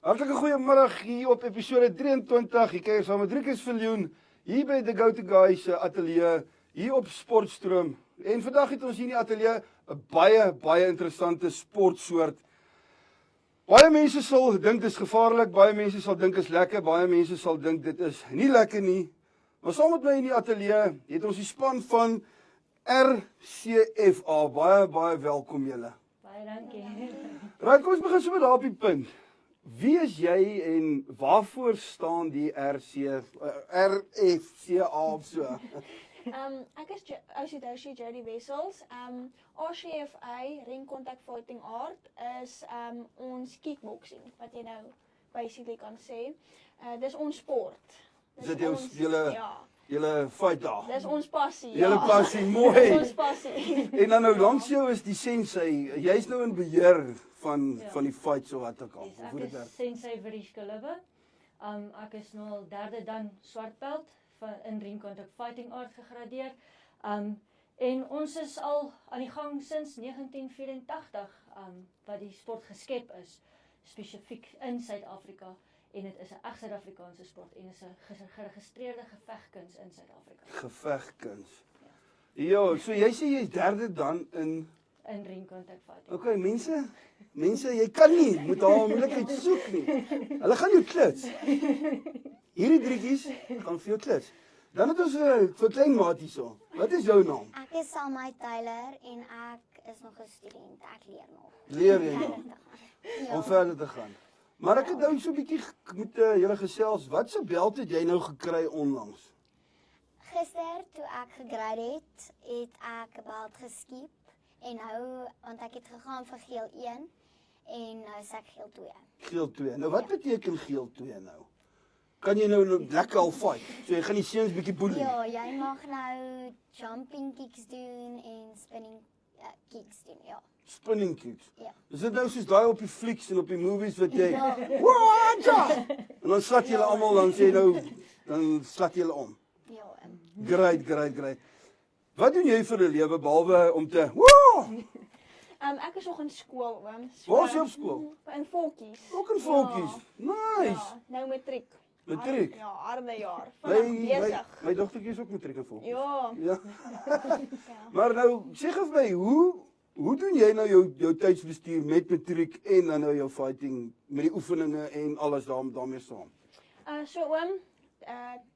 Hartlike goeiemiddag hier op episode 23. Jy kyk saam met Driekus Viljoen hier by The Go-To Guys se ateljee hier op Sportstroom. En vandag het ons hier in die ateljee 'n baie interessante sportsoort. Baie mense sal dink dit is gevaarlik, baie mense sal dink dit is lekker, baie mense sal dink dit is nie lekker nie. Maar saam met my in die ateljee het ons die span van RCFA. Baie welkom julle. Baie dankie. Right, kom ons begin sommer daar op die punt. Wie is jy en waarvoor staan die RFCA of so? Ek is Oshie Jody Wessels. RCFA, Ring Contact Fighting Art, is ons kickboxing, wat jy nou basically kan sê. Dis ons sport. Dit is julle fight daar. Dis ons passie. Julle ja. passie, mooi. Dis ons passie. En dan nou langs jou is die sensei. Jy's nou in beheer van die fights of wat ook al. Yes, Hoe ek dit werk? is Sensei Vrish Kalibbe. Ek is nou al derde dan swartbelt in Ring Contact Fighting Art gegradeer. En ons is al aan die gang sinds 1984 wat die sport geskep is, spesifiek in Suid-Afrika. En dit is 'n reg Suid-Afrikaanse sport en is 'n geregistreerde gevegkuns in Suid-Afrika. Gevegkuns. Ja, so jy sê jy's derde dan in Ring Contact Fighting. Okay, mense, jy kan nie met haar moeilikheid soek nie. Hulle gaan jou klits. Hierdie drietjies gaan vir jou klits. Dan het ons vir klein maat hierso. Wat is jou naam? Ek is Salma Taylor en ek is nog 'n student. Ek leer nog. Leer jy nog Ja. om verder te gaan. Maar ek het nou so 'n bietjie met julle gesels. Wat se belt het jy nou gekry onlangs? Gister toe ek gegraduate het ek 'n belt geskiep en nou want ek het gegaan vir geel 1 en nou is ek geel 2. Geel 2. Nou wat beteken geel 2 nou? Kan jy nou lekker al fight? So jy gaan die seuns bietjie boelie. Ja, jy mag nou jumping kicks doen en spinning kicks doen, ja. Spinning kicks. Ja. Is dit nou soos daai op die flieks en op die movies wat jy Ja. Waja! En dan slat julle almal dan sê nou dan slat julle om. Ja. Great. Wat doen jy vir 'n lewe behalwe om te woah! Ek is nog in skool, oom. Waar is jy op skool? In Volkies. Ook in Volkies. Nice. Ja, nou matriek. Matriek. Ja, harde jaar. Vandag besig. My dogtertjie is ook matriek in Volkies. Ja. Ja. Maar nou sê gou vir my, hoe doen jy nou jou tydsbestuur met matriek en dan nou jou fighting met die oefeninge en alles daarmee saam? So oom,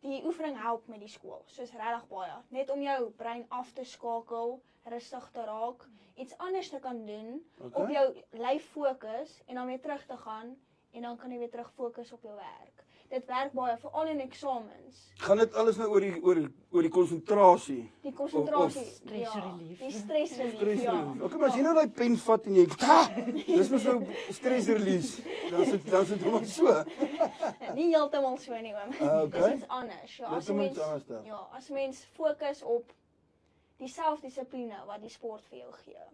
die oefening help met die skool, soos regtig baie. Net om jou brein af te skakel, rustig te raak, iets anders te kan doen, Okay. op jou lyf fokus en dan weer terug te gaan en dan kan jy weer terug fokus op jou werk. Dit werk baie veral in eksamens. Gaan dit alles nou oor die konsentrasie? Die konsentrasie, Stress relief. Die stress relief, Stress ja. relief. Okay, maar as jy nou daai pen vat en jy dis mos nou stress release. Dan sit hom so. Nie heeltemal so nie oom. Okay. Dis iets anders. Ja, Dis iets anders dan. Ja, as mens fokus op die selfdissipline wat die sport vir jou gee.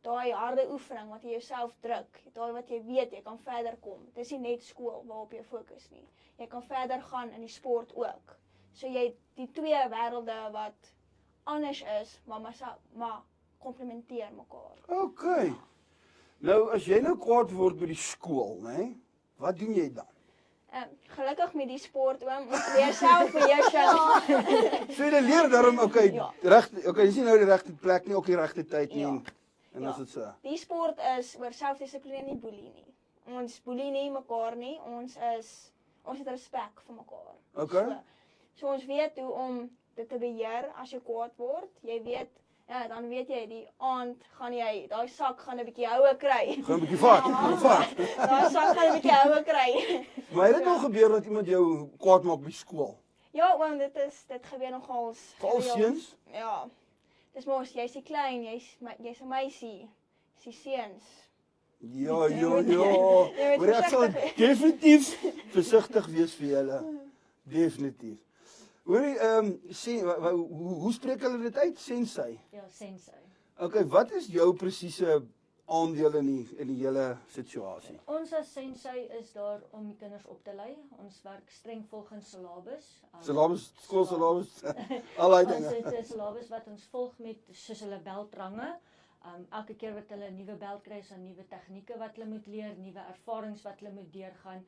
Daai harde oefening wat jy jouself druk, daai wat jy weet jy kan verder kom. Dis nie net skool waarop jy fokus nie. Jy kan verder gaan in die sport ook. So jy die twee wêrelde wat anders is, maar komplementeer mekaar. Okay. Nou as jy nou kwaad word by die skool, né? Wat doen jy dan? Gelukkig met die sport oom, ons leer selfbeheersing. So jy leer daarom okay, Ja. dis nie nou die regte plek nie, ook die regte tyd nie. Ja. En as dit so. Die sport is oor selfdissipline, nie boelie nie. Ons boelie nie mekaar nie. Ons het respek vir mekaar. Okay. So ons weet hoe om dit te beheer as jy kwaad word. Jy weet, ja, dan weet jy die aand gaan jy, daai sak gaan 'n bietjie houe kry. Gaan 'n bietjie vat. Daai sak gaan 'n bietjie houe kry. Maar het dit al gebeur dat iemand jou kwaad maak by skool? Ja, oom, dit gebeur nogals. Veral seuns? Ja. Dis mos jy's die klein, jy's 'n meisie. Dis die seuns. Ja. moet Maar ek sal versigtig definitief versigtig wees vir julle. Definitief. Hoorie, sê hoe spreek hulle dit uit? Sensei. Ja, Sensei. Okay, wat is jou presiese aandeel in die hele situasie? Ons as Sensei is daar om die kinders op te lei. Ons werk streng volgens syllabus. Syllabus, skoolsyllabus, al daai Ons dinge. het 'n syllabus wat ons volg met soos hulle beltrange. Elke keer wat hulle 'n nuwe beld kry, is daar nuwe tegnieke wat hulle moet leer, nuwe ervarings wat hulle moet deurgaan.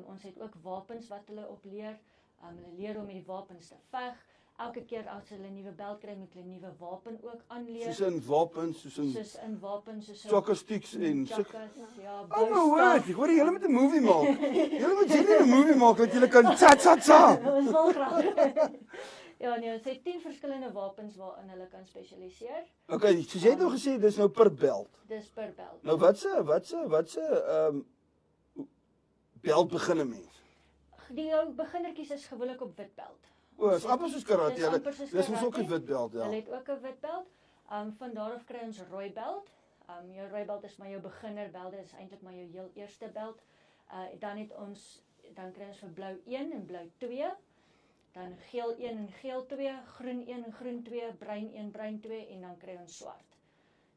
Ons het ook wapens wat hulle op leer. Hulle leer om met die wapens te veg. Elke keer as hulle 'n nuwe beld kry, moet hulle 'n nuwe wapen ook aanleer. Soos in wapens, soos in wapens, soos soccer sticks en chakkas, ja, Oh my word, ek hoor julle moet 'n movie maak. Julle moet seker 'n movie maak dat julle kan tsa. Ons wil graag. Ja, nee, ons het 10 verskillende wapens waarin hulle kan spesialiseer. Okay, soos jy het nou gesê, dis nou per belt. Dis per beld. Nou watse belt begin 'n mens? Die jou beginnertjies is gewoonlik op wit beld. O, is amper soos karate. Dis amper soos Dis mos ook 'n karate. wit belt, ja. Hulle het ook 'n wit beld. Van daar af kry ons rooi beld. Jou rooi beld is maar jou beginnerbelde, is eintlik maar jou heel eerste beld. Dan kry ons vir blou 1 en blou 2. Dan geel 1 en geel 2, groen 1 en groen 2, bruin 1, bruin 2 en dan kry ons swart.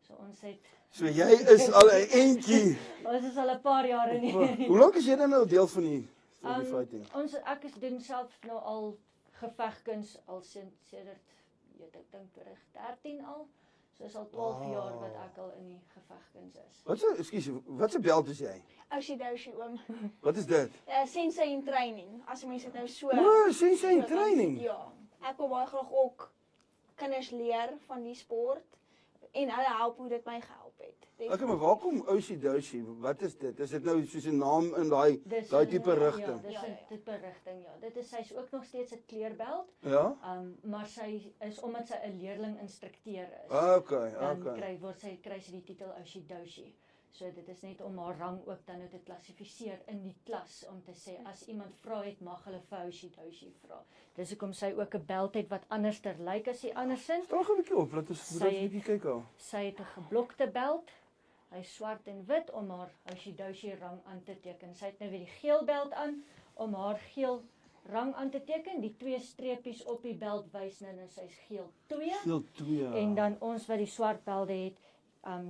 So ons het So jy is al 'n entjie. Ons is al 'n paar jare nie. Hoe lank is jy dan nou deel van die fighting? Ek doen self nou al gevegkuns al sedert ek dink 2013 al. So is al 12 jaar wat ek al in die gevegkuns is. Wat se belt is jy? Oshi oom. Wat is dit? Sensei in training. As mense dit nou so. O, sensei in training. Ja. Ek wil baie graag ook kinders leer van die sport en hulle help hoe dit my gehelp het. Okay, maar waar kom Oshi? Wat is dit? Is dit nou soos 'n naam in daai tipe rigting? Ja, dis 'n tipe rigting, ja. Sy's ook nog steeds 'n kleurbeld. Ja? Maar sy is omdat sy 'n leerling instrukteur is. Okay. Dan kry sy die titel Oshi. So dit is net om haar rang ook dan nou te klassifiseer in die klas om te sê as iemand vra het, mag hulle vir Oshi vra. Dis hoekom sy ook 'n beld het wat anderster lyk as die andersins. Staan gou 'n bietjie op, laat ons 'n bietjie kyk al. Sy het 'n geblokte beld. Hy is swart en wit om haar Oshi rang aan te teken. Sy het nou weer die geel beld aan om haar geel rang aan te teken. Die 2 streepies op die beld wys nou sy's geel 2. Geel 2. En dan ons wat die swart belde het,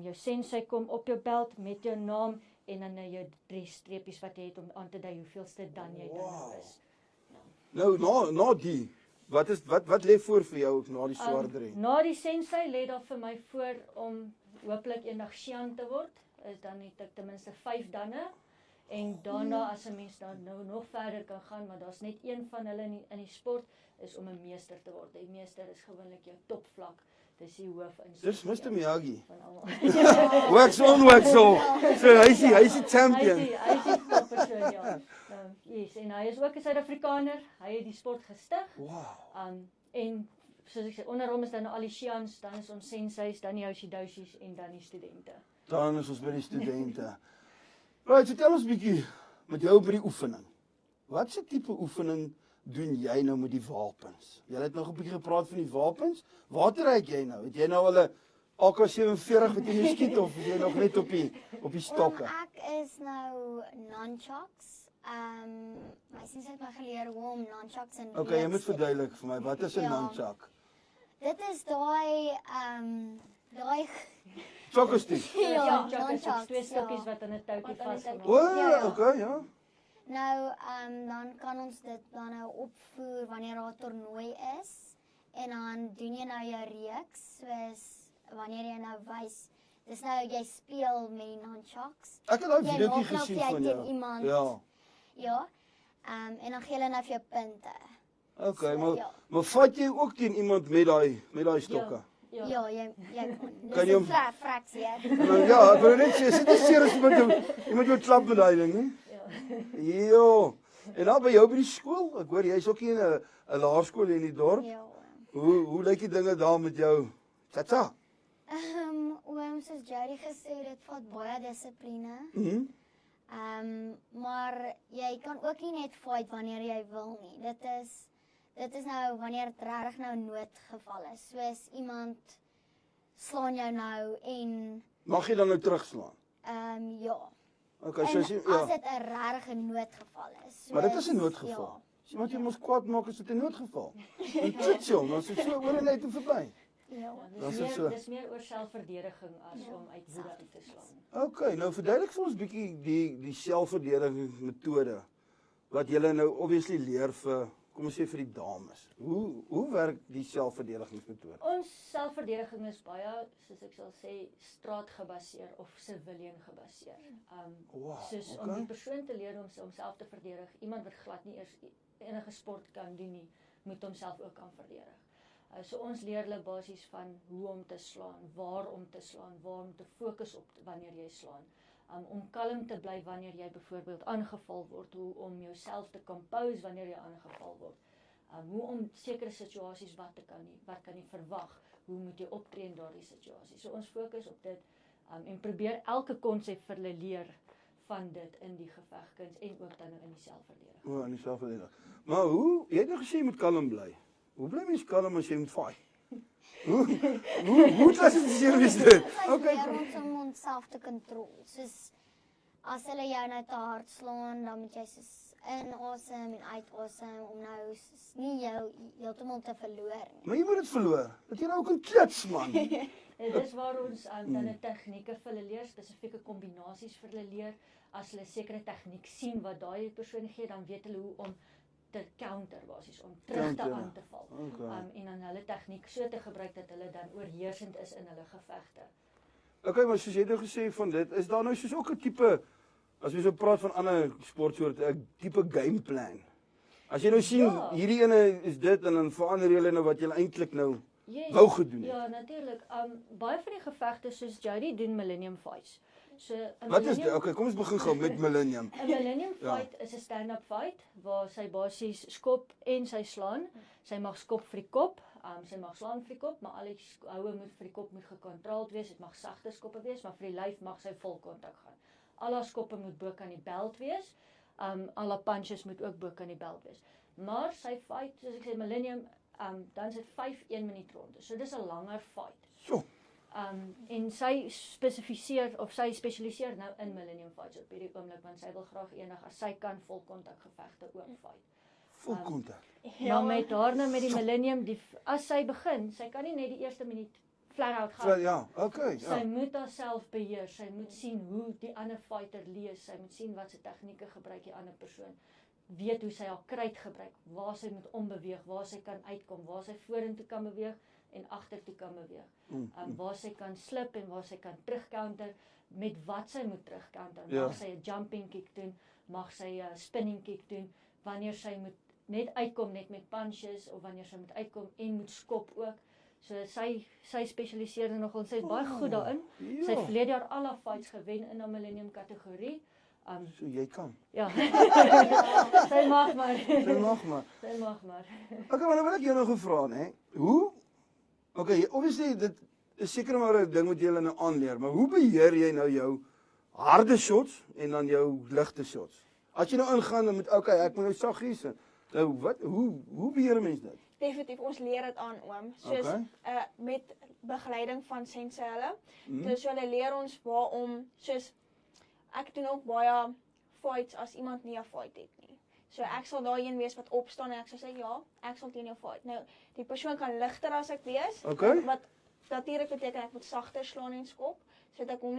jou sensei kom op jou beld met jou naam en dan jou 3 streepies wat jy het om aan te dui hoeveelste dan jy dan nou is. Nou, na die, wat lê voor vir jou na die swart 3? Na die sensei lê daar vir my voor om hopelik eendag Xian te word. Dan het ek ten minste 5 danne. En daarna as 'n mens dan nou nog verder kan gaan, maar daar's net een van hulle in die sport is om 'n meester te word. Die meester is gewoonlik jou topvlak. Dis die hoof in. Dis Mr. Miyagi. Van almal. Wax on, wax off. So hy's die champion. Hy is die toppersoon, ja. Yes, en hy is ook 'n Suid-Afrikaner. Hy het die sport gestig. Wow. En soos ek sê, onder hom is dan al die Xians, dan is ons senseis, dan die Oshi en dan die studente. Dan is ons by die studente. Right, vertel ons 'n bietjie met jou by die oefening. Wat se tipe oefening doen jy nou met die wapens? Jy het nog 'n bietjie gepraat van die wapens. Waar ry jy nou? Het jy nou al 'n AK-47 wat jy nou skiet of is jy nog net op die stokke? Ek is nou nunchucks. My seuns het my geleer hoe om nunchucks in. Okay, jy moet verduidelik vir my, wat is 'n nunchuck? Dit is daai Soccer stick. Ja, nunchucks, 2 stukkies wat aan 'n toukie vasgemaak O, okay, ja. Nou, dan kan ons dit dan nou opvoer wanneer daar 'n toernooi is. En dan doen jy nou jou reeks, soos wanneer jy nou wys, dis nou jy speel met die nunchucks. Ek het daai Jy videoetjie maak nou gesien vir van teen jou. iemand. Ja. Ja. En dan gee hulle nou vir jou punte. Okay, So, ja. maar vat jy ook teen iemand met daai stokke? Ja. Ja, jy Kan jy hom- fractie. Nou, ja, ek wil net sê, sit nie seer as iemand jou klap met daai ding, nie? Ja. Jo. En dan by jou by die skool, ek hoor jy's ook hier in 'n laerskool in die dorp. Ja. Hoe lyk die dinge daar met jou? Tata. Oom, soos Jerry gesê, dit vat baie dissipline. Maar jy kan ook nie net fight wanneer jy wil nie. Dit is nou wanneer dit regtig nou 'n noodgeval is. Soos iemand slaan jou nou en Mag jy dan nou terugslaan? ja. Okay, En so as jy dit 'n regtig noodgeval is. Maar dit is 'n soos- noodgeval. Ja. As iemand jou mos kwaad maak, is dit 'n noodgeval. En dit jong, dan is dit so oor en uit en verby. Ja. Dan is dit Dis so. dis meer oor selfverdediging as om uit woede uit te slaan. Okay, nou verduidelik vir ons bietjie die selfverdediging metode wat julle nou obviously leer vir kom ons sê vir die dames. Hoe werk die selfverdedigingsmetode? Ons selfverdediging is baie, soos ek sal sê, straatgebaseer of civilian gebaseer. Wow, Soos om die persoon te leer om homself te verdedig. Iemand wat glad nie eers enige sport kan doen nie, moet homself ook kan verdedig. So ons leer hulle basies van hoe om te slaan, waar om te fokus op wanneer jy slaan. Om kalm te bly wanneer jy byvoorbeeld aangeval word, hoe om jouself te compose wanneer jy aangeval word. Hoe om sekere situasies wat kan jy verwag, hoe moet jy optree in daardie situasie. So ons fokus op dit en probeer elke konsep vir hulle leer van dit in die gevegkuns en ook dan in die selfverdediging. In die selfverdediging. Maar jy het nou gesê jy moet kalm bly. Hoe bly mens kalm as jy moet fight? Hoe klassifiseer mens dit? Okay, om onsself te kontrol. Soos as hulle jou nou te hard slaan, dan moet jy soos inasem en uitasem om nou nie jou heeltemal te verloor nie. Maar jy moet dit verloor. Dat jy nou ook kan klits, man. En dis waar ons dan 'n tegnieke vir hulle leer, spesifieke kombinasies vir hulle leer. As hulle sekere tegniek sien wat daai persoon gee, dan weet hulle hoe om te counter basies, om terug te aan te val. En dan hulle tegniek so te gebruik dat hulle dan oorheersend is in hulle gevegte. Okay, maar soos jy nou gesê van dit, is daar nou soos ook 'n tipe, as jy so praat van ander sportsoorte, 'n tipe game plan. As jy nou sien, hierdie ene is dit en dan verander jy nou wat jy eintlik nou wou gedoen het. Ja, natuurlik. Baie van die gevegte soos Jody doen Millennium Fights. So, wat is dit? Okay, kom ons begin gou met Millennium. 'n Millennium Fight is 'n stand-up fight waar sy basies skop en sy slaan. Sy mag skop vir die kop, sy mag slaan vir die kop, maar al die houe moet vir die kop moet gekontroleerd wees. Dit mag sagte skoppe wees, maar vir die lyf mag sy vol kontak gaan. Al haar skoppe moet bo kan die belt wees. Al haar punches moet ook bo kan die belt wees. Maar sy fight, soos ek sê, Millennium, dan is dit 5 1-minuut rondes. So dis 'n langer fight. So. En sy spesialiseer nou in Millennium Fights op hierdie oomblik, want sy wil graag eendag as sy kan volkontak gevegte ook fight. Volkontak. Maar met haar nou met die Millennium, as sy begin, sy kan nie net die eerste minuut flat out gaan. Ja, okay. Sy moet haarself beheer, sy moet sien hoe die ander fighter lees, sy moet sien wat sy tegnieke gebruik die ander persoon, weet hoe sy haar kruit gebruik, waar sy moet ombeweeg, waar sy kan uitkom, waar sy vorentoe kan beweeg en agtertoe kan beweeg. Waar sy kan slip en waar sy kan terugcounter, met wat sy moet terugcounter. Mag sy 'n jumping kick doen, mag sy 'n spinning kick doen, wanneer sy moet net uitkom net met punches, of wanneer sy moet uitkom en moet skop ook. So sy spesialiseer nogal, sy is baie goed daarin. Sy het verlede jaar al haar fights gewen in 'n Millennium kategorie. So jy kan. Ja. Sy mag maar. Sy mag maar. Sy mag maar. Okay, maar nou wil ek jou nog gevra, hè. Hoe? Okay, obviously dit is seker maar 'n ding wat jy nou aanleer, maar hoe beheer jy nou jou harde shots en dan jou ligte shots? As jy nou ingaan dan moet ek moet nou saggies. Nou wat hoe beheer 'n mens dit? Definitief, ons leer dit aan oom, soos met begeleiding van sensuele. Dus hulle leer ons waarom, soos ek doen ook baie fights as iemand nie 'n fight het nie. So ek sal daai een wees wat opstaan en ek sal sê ja, ek sal teen jou fight. Nou, die persoon kan ligter as ek wees, wat natuurlik beteken ek moet sagter slaan en skop, sodat ek hom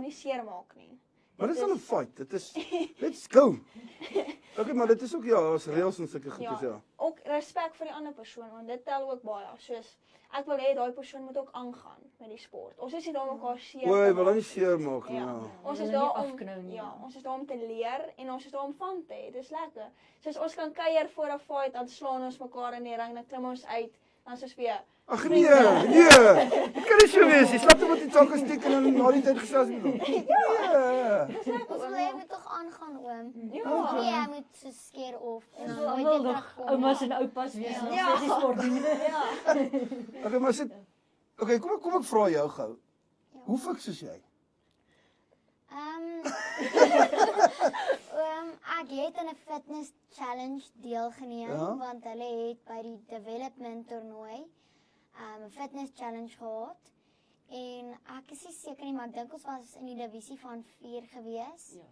nie seer maak nie. Maar dit is dan 'n fight. Dit is let's go. Okay, maar dit is ook as reëls en sulke goedjies ja. Ook respek vir die ander persoon, want dit tel ook baie. Soos ek wil hê daai persoon moet ook aangaan met die sport. Ons is nie daar om mekaar seer te maak. Wil hulle nie seer maak nie. Ons is daar om ons is daar om te leer en ons is daar om van te hê. Dis lekker. Soos ons kan kuier voor 'n fight, dan slaan ons mekaar in die ring, dan klim ons uit, dan soos weer. Ag nee. Dit kan nie so wees. Jy slap net met die takke steek en dan na die tyd gesels met hom. Ja. Ons wil moet tog aangaan oom. Ja. Nee, jy moet so skeer of en dan nooit terugkom. Oumas en oupas wees nog steeds die sport doen. Ja. Okay, maar kom ek vra jou gou. Hoe fiks is jy? Ek het in 'n fitness challenge deelgeneem want hulle het by die development toernooi 'n fitness challenge gehad en ek is nie seker nie, maar ek dink ons was in die divisie van 4 gewees. Ja.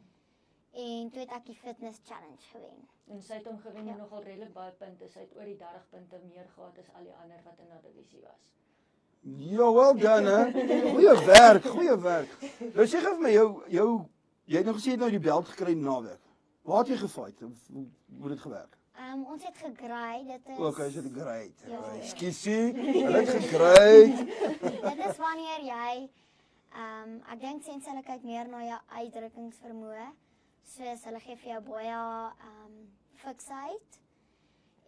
En toe het ek die fitness challenge gewen. En sy het hom gewen met nogal redelik baie punte. Sy het oor die 30 punte meer gehad as al die ander wat in haar divisie was. Ja, well done, hè. Goeie werk. Nou sê gou vir my jy het nou gesê jy het nou die belt gekry naweek. Waar het jy gefight? Hoe het dit gewerk? Ons het gegraai, dit is Okay, so dit great. Ja. Ekskuusie, hulle het gegreid. dit is wanneer jy ek dink sens hulle kyk meer na jou uitdrukkingsvermoë. Soos hulle gee vir jou baie fiksheid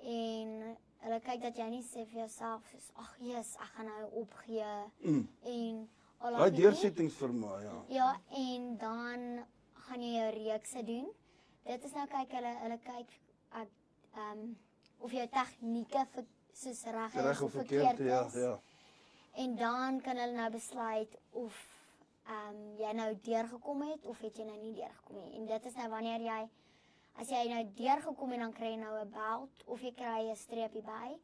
en hulle kyk dat jy nie sê vir jouself soos ag Jesus, ek gaan nou opgee en al Daai daai deursettingsvermoë, ja. Ja, en dan gaan jy jou reekse doen. Dit is nou kyk hulle kyk of jou tegnieke soos reg is Reg of verkeerd, ja. En dan kan hulle nou besluit of jy nou deurgekom het of het jy nou nie deurgekom nie. En dit is nou wanneer jy as jy nou deurgekom het dan kry jy nou 'n belt of jy kry 'n streepie by.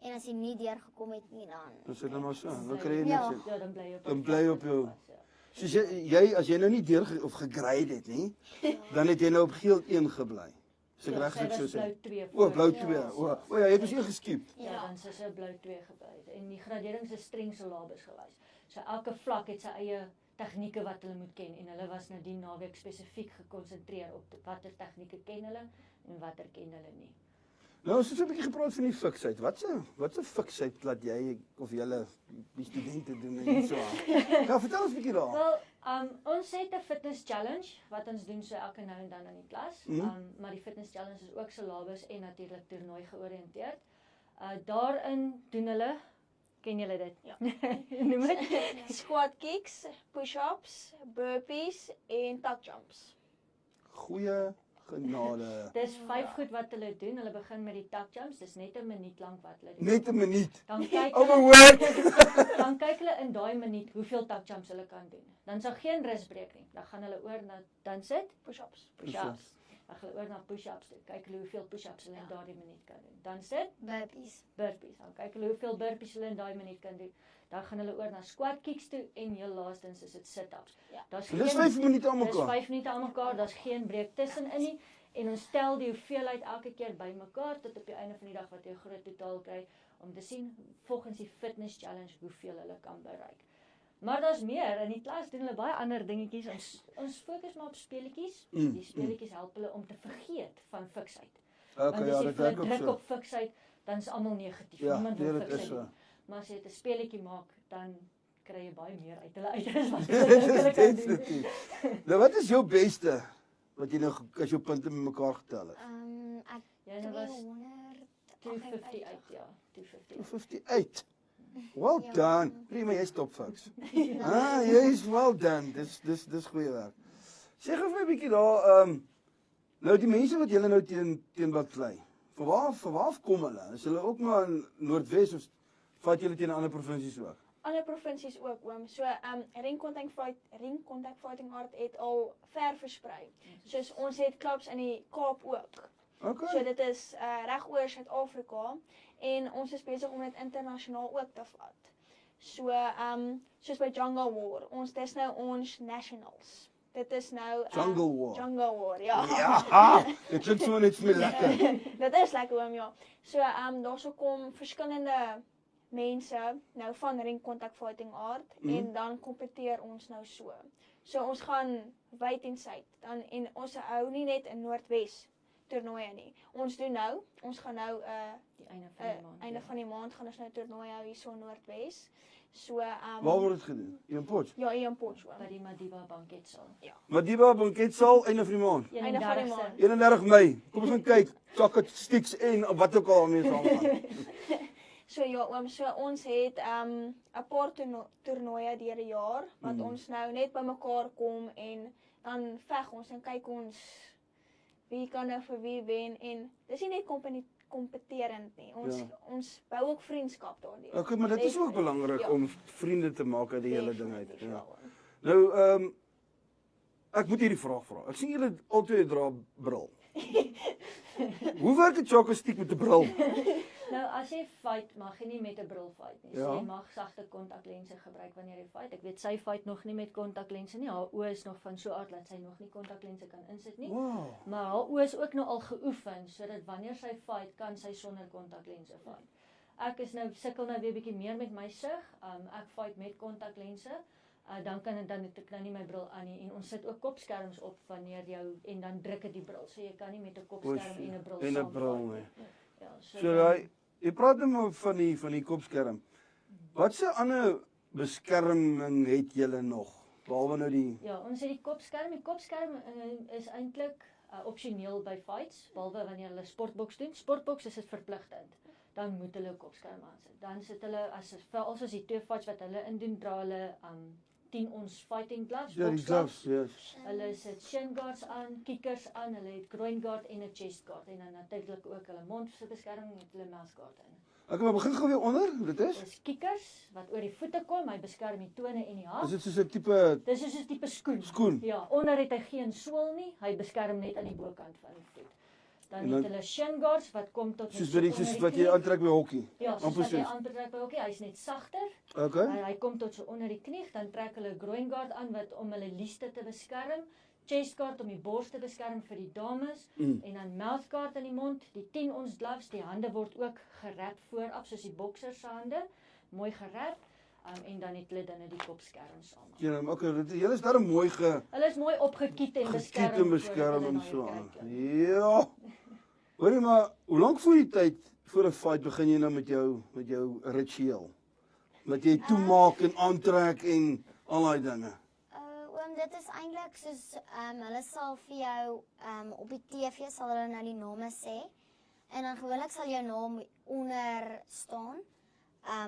En as jy nie deurgekom het nie Dan sit dan maar so, dan kry jy Ja. niks. Ja, dan bly jy op Dan bly jy op jou- Ja. Soos jy as jy nou nie deur of gegrade het nie, dan het jy nou op geel 1 gebly. As ek Ja, reg sy was so sê. blou 2 O, blou voor. 2. Ja, O ja, jy het mos een geskiep. Ja, dan sy blou 2 gebly. En die graderings is streng syllabus gewys. So elke vlak het sy eie tegnieke wat hulle moet ken en hulle was nou die naweek spesifiek gekonsentreer op watter tegnieke ken hulle en watter ken hulle nie. Nou, ons het so 'n bietjie gepraat van die fiksheid. Wat 'n fiksheid laat jy of julle die studente doen en so aan? Ja, vertel ons 'n bietjie daar. Wel, ons het 'n fitness challenge wat ons doen so elke nou en dan in die klas. Maar die fitness challenge is ook syllabus en natuurlik toernooi georiënteerd. Daarin doen hulle, ken julle dit? Ja. Noem dit. Squat kicks, push-ups, burpees en tuck jumps. Goeie genade. Dis 5 goed wat hulle doen. Hulle begin met die tuck jumps. Dis net 'n minuut lank wat hulle doen. Net 'n minuut. Dan kyk Overwork. dan kyk hulle in daai minuut hoeveel tuck jumps hulle kan doen. Dan sal geen rusbreek nie. Dan gaan hulle oor na dan sit, Push-ups. push-ups. Dan gaan hulle oor na push-ups toe. Kyk hulle hoeveel push-ups hulle in daardie minuut kan doen. Dan sit, burpees. burpees. Dan kyk hulle hoeveel burpees hulle in daai minuut kan doen. Dan gaan hulle oor na squat kicks toe en heel laastens is dit sit-ups. Ja. Daar's Dis 5 minute aan Dis mekaar. 5 minute aan mekaar, daar's geen breek tussenin nie en ons tel die hoeveelheid elke keer bymekaar tot op die einde van die dag wat jy 'n groot totaal kry om te sien volgens die fitness challenge hoeveel hulle kan bereik. Maar daar's meer. In die klas doen hulle baie ander dingetjies. Ons fokus maar op speletjies. Die speletjies help hulle om te vergeet van fiksheid. Okay, Want ja, as jy dit werk ook druk so. op fiksheid, dan is almal negatief. Ja, Niemand nee, wil dit is fiksheid so. nie. Maar as jy 'n speletjie maak, dan kry jy baie meer uit hulle uit as wat Dit hulle is kan doen. definitief. Nou wat is jou beste wat jy nou as jou punte bymekaar getel het? Ek Jy was 258. 250 uit, ja. 250. 258. Well Ja. done. Prima, jy stop folks. Jy's well done. Dis goeie werk. Sê gou vir my 'n bietjie daar nou die mense wat julle nou teen baklei. Van waar kom hulle? Is hulle ook maar in Noordwes of vat julle teen ander provinsies ook? Ander provinsies ook oom. So ring contact fighting art het al ver versprei. Soos ons het klubs in die Kaap ook. Okay. So dit is reg oor Suid-Afrika en ons is besig om dit internasionaal ook te vat. So soos by Jungle War, dis nou ons nationals. Dit is nou Jungle War. Jungle War, ja. Ja, dit klink sommer net vir my lekker. Dit is lekker oom, ja. So daarso kom verskillende mense nou van ring contact fighting art en dan kompeteer ons nou so. So ons gaan wyd en suid. Dan en ons hou nie net in Noordwes toernooie nie. Ons gaan nou Die einde van die maand. einde van die maand gaan ons nou toernooie hou hier so in Noordwes. So Waar word dit gedoen? In Potch. ja, hier in Potch By oom. die Madiba banketsaal. Madiba banketsaal einde van die maand. Einde van die 31ste. maand. 31 Mei. Kom ons gaan kyk. Chocolate sticks en wat ook al mee saamgaan. So ja oom, so ons het 'n paar toernooie deur die jaar wat ons nou net bymekaar kom en dan veg ons en kyk ons wie kan nou vir wie wen en dis nie net kompeterend nie. Ons bou ook vriendskap daardeur. Okay, maar dit is ook belangrik Ja. om vriende te maak uit die hele ding uit. Definitief, Ja. oom. Nou ek moet hierdie vraag vra. Ek sien julle altyd dra bril. Hoe werk 'n chocolate stick met 'n bril? Nou as jy fight, mag jy nie met 'n bril fight nie. So Ja. jy mag sagte kontaklense gebruik wanneer jy fight. Ek weet sy fight nog nie met kontaklense nie. Haar oë is nog van so aard dat sy nog nie kontaklense kan insit nie. Wow. Maar haar oë is ook nou al geoefen sodat wanneer sy fight, kan sy sonder kontaklense fight. Ek is nou sukkel nou weer bietjie meer met my sig. Ek fight met kontaklense. dan het ek nou nie my bril aan nie en ons sit ook kopskerms op wanneer en dan druk dit die bril. So jy kan nie met 'n kopskerm en 'n bril En 'n saam bril vat nie. Ja, So jy praat nou van die kopskerm. Wat se ander beskerming het julle nog? Behalwe nou die Ja, ons het die kopskerm. Die kopskerm is eintlik opsioneel by fights, behalwe wanneer hulle sportboks doen. Sportboks is dit verpligtend. Dan moet hulle 'n kopskerm aansit. Dan sit hulle veral soos die twee fights wat hulle indoen, dra hulle 10 ons fighting gloves, Ja, die boksgloves. gloves, yes. Hulle sit shin guards aan, kickers aan, hulle het groin guard en 'n chest guard en dan natuurlik ook hulle mond se beskerming met hulle mouth guard in. Ek maar begin gou weer onder, dit is? Dis kickers wat oor die voete kom, hy beskerm die tone en die hart. Is dit soos 'n tipe Dis soos 'n tipe skoen. skoen? Ja, onder het hy geen sool nie, hy beskerm net aan die bokant van die voet. Dan En dan- het hulle shin guards wat kom tot Soos net by die onder soos die wat jy knie. aantrek by hokkie. Ja, soos amper wat jy soos. aantrek by hokkie, hy's net sagter. Okay. Hy kom tot so onder die knie, dan trek hulle 'n groin guard aan wat om hulle lieste te beskerm, chest guard om die bors te beskerm vir die dames en dan mouth guard in die mond. Die 10 ons gloves, die hande word ook gerap vooraf soos die boksers se hande, mooi gerap. En dan het hulle dan die kopskerm saam. Ja, okay, julle is daar mooi Hulle is mooi opgekiet en beskerm. gekiet en beskerm en so aan. Ja. Hoorie maar, hoe lank voor die tyd voor 'n fight begin jy nou met jou ritueel? Wat jy toemaak en aantrek en al daai dinge. Oom, dit is eintlik soos hulle sal vir jou op die TV sal hulle nou die name sê en dan gewoonlik sal jou naam onder staan.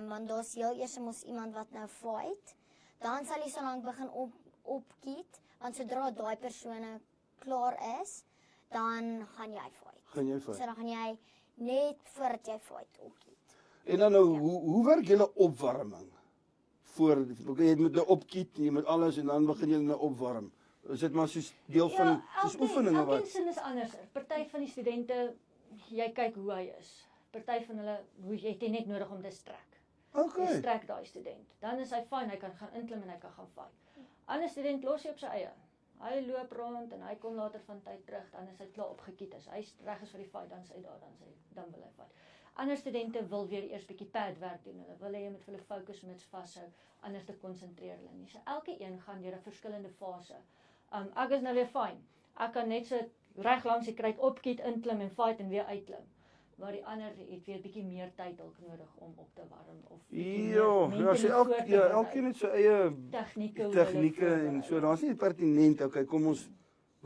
Want daar's heel eers mos iemand wat nou fight. Dan sal jy so lank begin opkiet, want sodra daai persone klaar is, dan gaan jy fight. Gaan jy So fight? dan gaan jy net voordat jy fight opkiet. En dan nou, hoe werk julle opwarming? Jy moet nou opkiet, jy moet alles en dan begin jy nou opwarm. Is dit maar soos deel van soos oefeninge elkeen wat? sin is anders. Party van die studente, jy kyk hoe hy is. Party van hulle, jy het net nodig om te strek. Jy Okay. strek daai student. Dan is hy fyn, hy kan gaan inklim en hy kan gaan fight. Ander student los hy op sy eie. Hy loop rond en hy kom later van tyd terug, dan is hy klaar opgekiet. As hy reg is vir die fight, dan is hy daar, dan wil hy fight. Ander studente wil weer eers bietjie pad werk doen. Hulle wil hê jy moet vir hulle fokus met vashou, anders te konsentreer hulle nie. So elke een gaan deur 'n verskillende fase. Ek is nou weer fyn. Ek kan net so reg langs die kruit opkiet, inklim en fight en weer uitklim. Maar die ander het weer bietjie meer tyd dalk nodig om op te warm of Ja, so elkeen het sy eie tegnieke en so. Daar's nie pertinent, okay, kom ons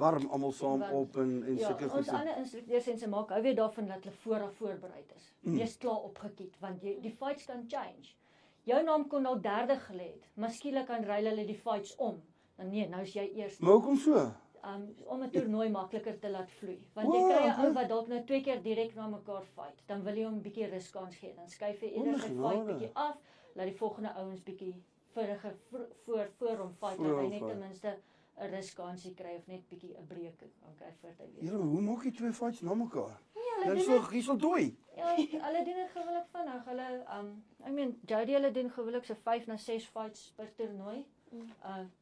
warm almal saam op en Ja, sulke ons goed. ander instrukteurs en se maak hou weer daarvan dat hulle vooraf voorbereid is. Jy's klaar opgekiet want die fights kan change. Jou naam kon dalk derde gelê het, maar skielik kan ruil hulle die fights om. Dan nee, nou is jy eerste. Maar hoekom so? Om 'n toernooi makliker te laat vloei. Want O, jy kry 'n okay. ou wat dalk nou 2 keer direk na mekaar fight, dan wil jy hom 'n bietjie ruskans gee. Dan skuif jy eerder sy genade. fight bietjie af, laat die volgende ouens bietjie vinniger voor hom fight, Voor dat hy hom net fight. ten minste 'n ruskansie kry of net bietjie 'n breek kan kry voordat hy weer. Julle, hoe maak jy twee fights na mekaar? hulle Jy doen sal dooi. Ja, hulle doen dit gewoonlik vinnig. Hulle Jody hulle doen gewoonlik so 5 na 6 fights per toernooi.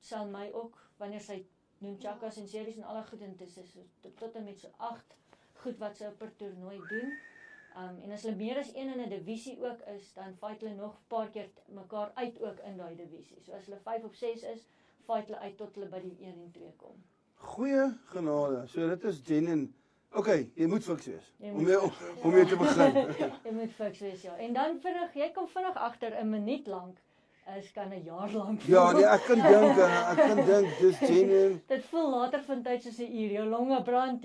Sal my ook wanneer sy nunchakas en series en alle goed en dit is tot en met so 8 goed wat sy per toernooi doen. En as hulle meer as een in 'n divisie ook is, dan fight hulle nog 'n paar keer mekaar uit ook in daai divisie. So as hulle 5 of 6 is, fight hulle uit tot hulle by die 1 en 2 kom. Goeie genade. So dit is genuine. Okay, jy moet fiks wees. Jy Om moet jy fiks wees, om jy te begin. Jy moet fiks wees, ja. En dan jy kom vinnig agter 'n minuut lank kan 'n jaar lank. Ja, nee, ek kan dink dis genuine. Dit voel later van tyd soos 'n uur. Jou longe brand,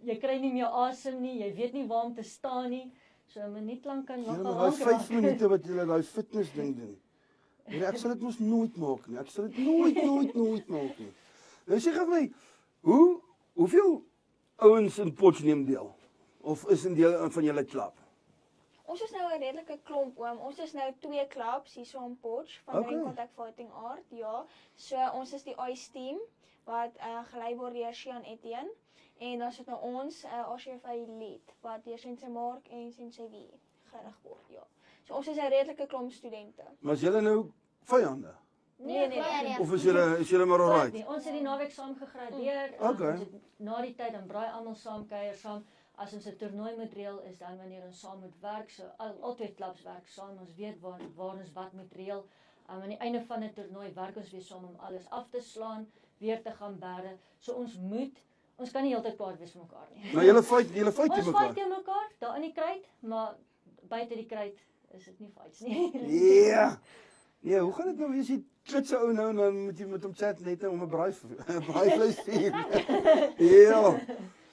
jy kry nie meer asem nie, jy weet nie waar om te staan nie. So 'n minuut lank kan Ja, nogal maar lank daai 5 minute wat jy daai fitness ding doen. Ja, ek sal dit mos nooit maak nie. Ek sal dit nooit maak nie. Nou sê gou vir my, hoeveel ouens in Potch neem deel? Of is 'n deel van julle klub? Ons is nou 'n redelike klomp oom. Ons is nou 2 klubs hier so in Potch van Okay. Ring Contact Fighting Art, ja. So ons is die ice team wat gelei word deur Sean Etienne en dan is dit nou ons ACFA Elite wat deur Sensei Mark en Sensei Wie gerig word, ja. So ons is 'n redelike klomp studente. Maar is julle nou vyande? Nee, nee. Of is julle maar alright? Nee, ons het die naweek saam gegradeer. Okay. Ons het na die tyd dan braai almal saam kuier saam. As ons 'n toernooi moet reël is dan wanneer ons saam moet werk. So al twee klubs werk saam. Ons weet waar ons wat moet reël. Aan die einde van 'n toernooi werk ons weer saam om alles af te slaan, weer te gaan bære. So ons kan nie heeltyd kwaad wees vir mekaar nie. Nou julle fight Ons te fight mekaar. teen mekaar, daar in die kruit, maar buite die kruit is dit nie fights nie. Ja. Ja, hoe gaan dit nou wees jy klitse ou nou en dan moet jy met hom chat net om 'n braaivleis te eet. Ja.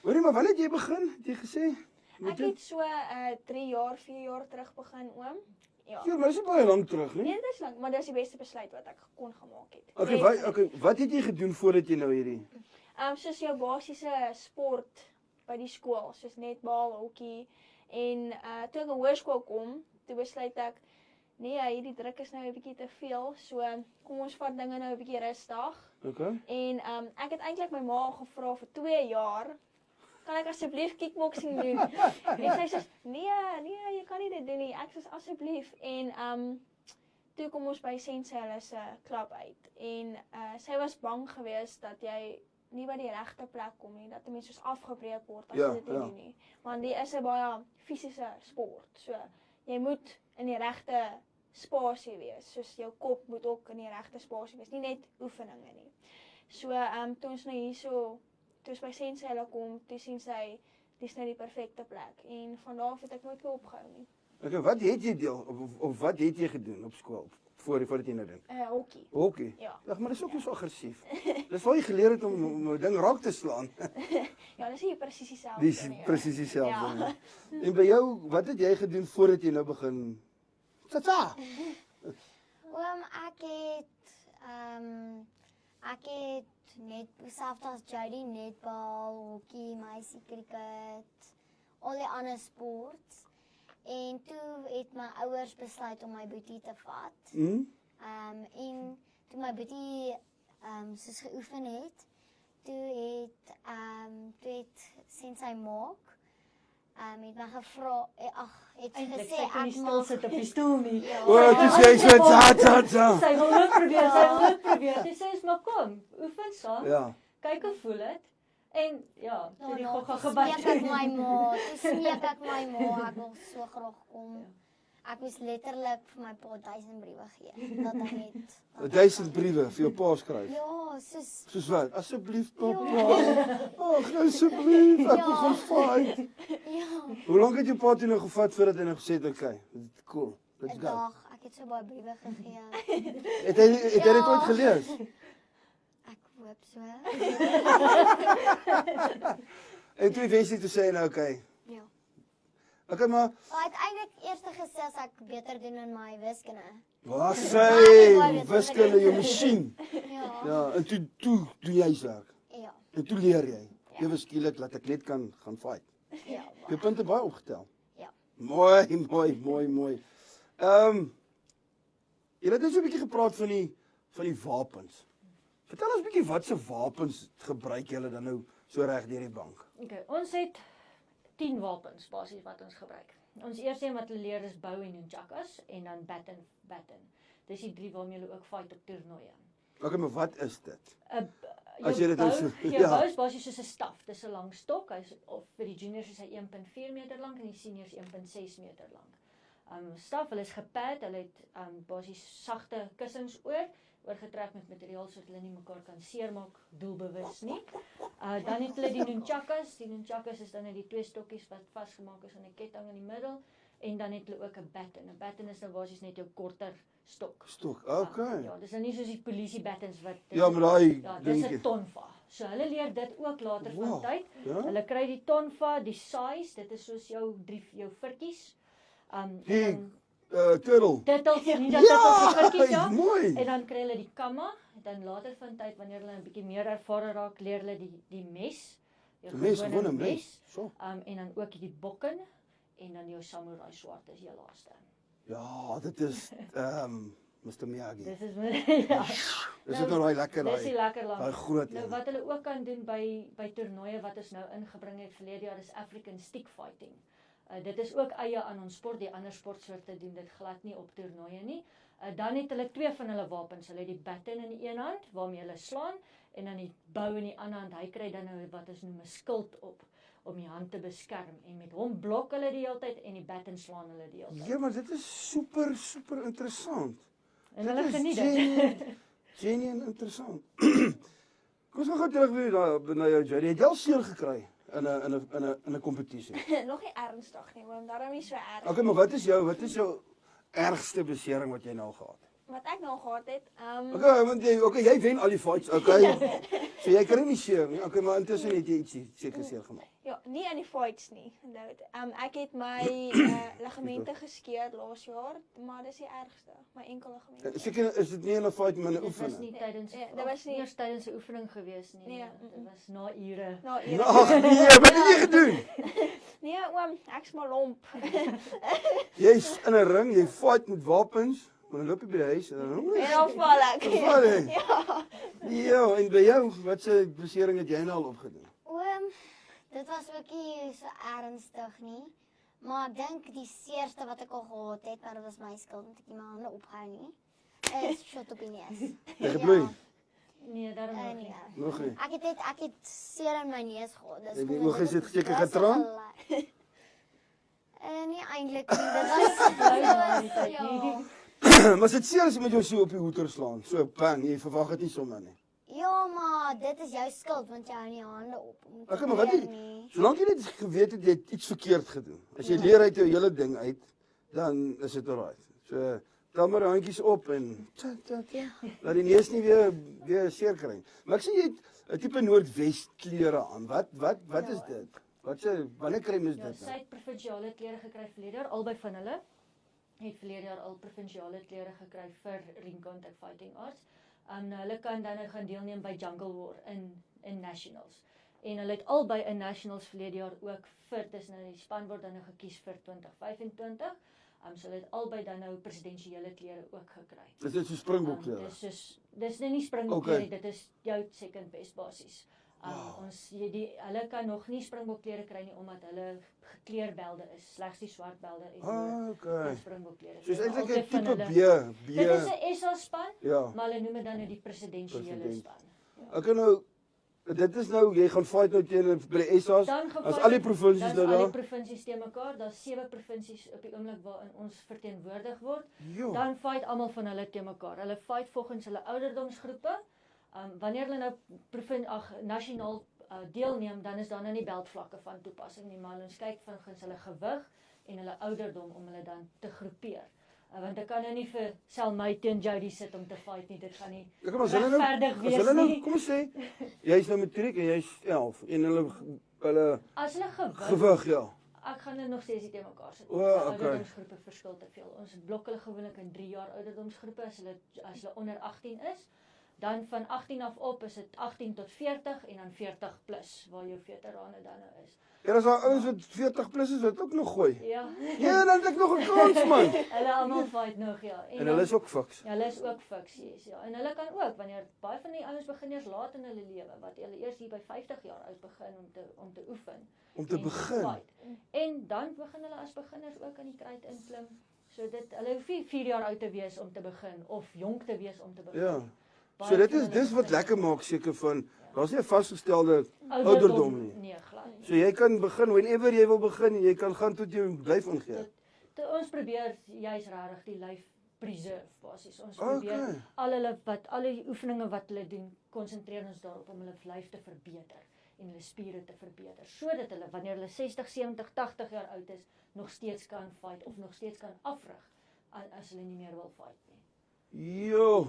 Hoorie, maar wanneer het jy begin? Het jy gesê? Ek het so 3 jaar, 4 jaar terug begin, oom. Ja. Ja, maar dis nie baie lank terug nie. Nee, dit is lank, maar dis die beste besluit wat ek kon gemaak het. Okay, wat het jy gedoen voordat jy nou hierdie? Soos jou basiese sport by die skool, soos netbal, hokkie en toe ek in hoërskool kom, toe besluit ek nee, hierdie druk is nou 'n bietjie te veel, so kom ons vat dinge nou 'n bietjie rustig. Okay. En ek het eintlik my ma gevra vir 2 jaar, kan ek asseblief kickboxing doen? En sy sê nee, jy kan nie dit doen nie. Ek sê asseblief en toe kom ons by Sensei hulle se klub uit en sy was bang geweest dat jy nie by die regte plek kom nie, dat 'n mens soos afgebreek word as jy dit nie doen nie. Want dit is 'n baie fisiese sport. So jy moet in die regte spasie wees. Soos jou kop moet ook in die regte spasie wees, nie net oefeninge nie. So toe ons nou hierso, toe ons by Sensei hulle kom, toe sien sy dis nou die perfekte plek en van daar af het ek nooit weer opgehou nie. Okay, wat het jy of wat het jy gedoen op skool voordat jy nou doen? Hokkie. Hokkie. Ja. Ag, maar dis ook nie so aggressief. Dis waar jy geleer het om 'n ding raak te slaan. Ja, dis nie presies dieselfde Dis nie. presies dieselfde. Ja. En by jou, wat het jy gedoen voordat jy nou begin? Tata. Oom, ek het net selfs as Jody netbal, hokkie, meisie cricket, al die ander sports. En toe het my ouers besluit om my boetie te vat. En toe my boetie soos geoefen het, toe het Sensei Maak het my gevra, het sy gesê ek mag sit op die stoel nie. O, toe sê jy so tata. Sy wil ook probeer. Sy sê maar kom, oefen saam. Ja. Kyk hoe voel dit. En ja, toe die gogga Toe gebyt. smeek ek my ma, ek wil so graag kom. Ek moes letterlik vir my pa 1000 briewe gee, dat hy net 1000 briewe vir jou pa skryf. Ja, Soos wat? Asseblief pappa. Ag, asseblief, ek wil gaan fight. ja, Hoe lank het jou pa toe nou gevat voordat hy nou gesê het, okay, cool, let's 'n go. dag, ek het so baie briewe gegee. Het hy dit ooit gelees? Ek hoop so. En toe eventually toe sê hy nou okay. Ja. Okay, maar Hy het eintlik eers gesê as ek beter doen in my wiskunde. waar sê wiskunde jou masjien? Ja. Ja, en toe doen jy huiswerk. Ja. En toe leer jy. Ewe skielik dat ek net kan gaan fight. Ja. Jou punte baie opgetel. Ja. Mooi. Jy het net so 'n bietjie gepraat van die wapens. Vertel ons 'n bietjie wat se wapens gebruik julle dan nou so reg deur die bank? Okay, ons het 10 wapens basies wat ons gebruik. Ons eerste een wat hulle leer is bow en nunchakas en dan baton. Dis die 3 waarmee hulle ook fight op toernooie. Okay, maar wat is dit? As jy dit nou so- jou ja. bow is basies soos 'n staf. Dis 'n lang stok. Hy's of vir die juniors is hy 1.4 meter lank en die seniors 1.6 meter lank. Staf, hulle is gepad, hulle het basies sagte kussings oorgetrek met materiaal sodat hulle nie mekaar kan seermaak doelbewus nie. Dan het hulle die nunchakas. Die nunchakas is dan net die 2 stokkies wat vasgemaak is aan 'n ketting in die middel en dan het hulle ook 'n baton. 'n Baton is nou basies net jou korter stok. Stok. Okay. Ja, dis nou nie soos die polisie battons wat Ja, maar daai ja, dis dingetjie. 'n tonfa. So hulle leer dit ook later van Wow, tyd. ja? Hulle kry die tonfa, die size, dit is soos jou virkies. Die turtle. Dit nie dat dit op die virkies ja. Mooi. En dan kry hulle die kamma, dan later van tyd wanneer hulle 'n bietjie meer ervare raak, leer hulle die mes. Jou Die mes, gewone gewone mes. So. En dan ook die bokken en dan jou samurai swaard is jou laaste. Ja, dit is Mr. Miyagi. Dis is ja. Dis dit nou daai lekker Dis die daai. lekker lank. Daai groot Nou een. wat hulle ook kan doen by toernooie wat ons nou ingebring het verlede jaar is African stick fighting. Dit is ook eie aan ons sport, die ander sportsoorte doen dit glad nie op toernooie nie. Dan het hulle 2 van hulle wapens. Hulle het die baton in die een hand waarmee hulle slaan en dan die bow in die ander hand. Hy kry dan nou wat ons noem 'n skild op om die hand te beskerm en met hom blok hulle die hele tyd en die baton slaan hulle die hele tyd. Ja, maar dit is super interessant. En hulle is geniet dit. genuine interessant. Kom ons gaan gou terug weer na jou Jerry. Het jy al seer gekry in 'n kompetisie? Nog nie ernstig nie, want daarom nie so erg. Okay, maar wat is jou ergste besering wat jy nou al gehad het? Wat ek nou gehad het, Okay, want jy wen al die fights, okay. So jy kry nie seer nie. Okay, maar intussen het jy ietsie seker seer gemaak. ja, nie aan die fights nie. Onthou dit. Ek het my ligamente geskeur laas jaar, maar dis die ergste, my enkel ligament. Seker is dit nie 'n fight maar 'n Dit was oefening. nie tydens dit was nie- eers tydens 'n oefening gewees nie. Nee, Dit was na ure. Nou, Ag nee, wat het jy gedoen? nee oom, ek's maar lomp. Jy's in 'n ring, jy fight met wapens, maar dan loop jy by die huis en dan En dan val ek. val jy. Ja. Ja, en by jou, wat se besering het jy nou al opgedoen? Dit was ook nie so ernstig nie. Maar ek dink die seerste wat ek al gehad het, maar dit was my skuld want ek het my hande opgehou nie. Is shot op die neus. Jy gebloei? Nee, daarom nog nie. Nee. Nog nie. Ek het seer in my neus gehad. Dis En die omdat oog is dit- dit seker dit was getraan? gelijk. Nee, eintlik nie. Dit was Maar as dit seer as jy met jou so op die hoeter slaan, so bang, jy verwag dit nie sommer nie. Ja, maar dit is jou skuld want jy hou nie hande op. Moet Okay, maar wat leer jy, nie. solank jy net geweet het jy het iets verkeerd gedoen. As jy leer uit jou hele ding uit, dan is dit alright. So tel maar handjies op en laat die neus nie weer seer kry nie. Maar ek sien jy het 'n tipe Noordwes klere aan. Wat is dit? Wanneer kry mens Ja, dit sy nou? het provinsiale klere gekry verlede jaar, albei van hulle. Het verlede jaar al provinsiale klere gekry vir Ring Contact Fighting Arts. Hulle kan dan nou gaan deelneem by Jungle War in Nationals. En hulle het albei in Nationals verlede jaar ook dis nou die span word dan nou gekies vir 2025. So hulle het albei dan nou presidensiële klere ook gekry. Dis net so Springbok klere. Dis nou nie Springbok Okay. klere, dit is jou second best basies. Hulle kan nog nie Springbok klere kry nie omdat hulle gekleurvelde is, slegs die swart belde en Okay. Springbok klere. So is eintlik Albei 'n van tipe hulle- B. Dit is 'n SA span, Ja. maar hulle noem dit dan nou die presidensiële President. span. Ek nou dit is nou jy gaan fight nou teen by die SA's. Dan As al die provinsies nou al die daar. provinsies te mekaar, daar's 7 provinsies op die oomblik waarin ons verteenwoordig word. Jo. Dan fight almal van hulle te mekaar. Hulle fight volgens hulle ouderdomsgroepe. Wanneer hulle nou nasionaal deelneem, dan is daar nou nie beltvlakke van toepassing nie, maar ons kyk volgens hulle gewig en hulle ouderdom om hulle dan te groepeer. Want ek kan nou nie vir Selmy teen Jody sit om te fight nie, dit gaan nie Ek maar as hulle nou regverdig as wees hulle nou nie. kom ons sê jy's nou matriek en jy's 11 en hulle As hulle gewig ja. Ek gaan dit nog steeds nie te mekaar sit. O, Ons okay. ouderdomsgroepe verskil te veel. Ons blok hulle gewoonlik in 3 jaar ouderdomsgroepe as hulle onder 18 is. Dan van 18 af op is dit 18 tot 40 en dan 40 plus waar jou veterane dan nou is. En as daar ouens wat 40 plus is wat ook nog gooi. Ja. Ja, dan het ek nog 'n kans man. Hulle almal fight nog ja. En hulle is ook fiks. Ja, hulle is ook fiksies, ja. En hulle kan ook wanneer baie van die ouens begin eers laat in hulle lewe wat hulle eers hier by 50 jaar oud begin om te oefen. Om te en begin. fight. En dan begin hulle as beginners ook aan die kruit inklim. So hulle hoef nie 4 jaar oud te wees om te begin of jonk te wees om te begin. Ja. Baie So dit van is hulle dis wat begin- lekker maak seker van daar's nie 'n vasgestelde ouderdom nie. Nee, glad nie. So jy kan begin whenever jy wil begin, jy kan gaan tot jou lyf ingee. Ons probeer juis regtig die lyf preserve basies. Ons Okay. probeer al die oefeninge wat hulle doen, konsentreer ons daarop om hulle lyf te verbeter en hulle spiere te verbeter, sodat hulle wanneer hulle 60, 70, 80 jaar oud is, nog steeds kan fight of nog steeds kan afrig as hulle nie meer wil fight nie. Jo.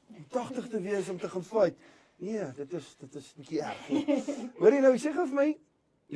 Om 80 te wees om te gaan fight. Nee, dit is bietjie erg. Hoor jy nou, sê gou vir my,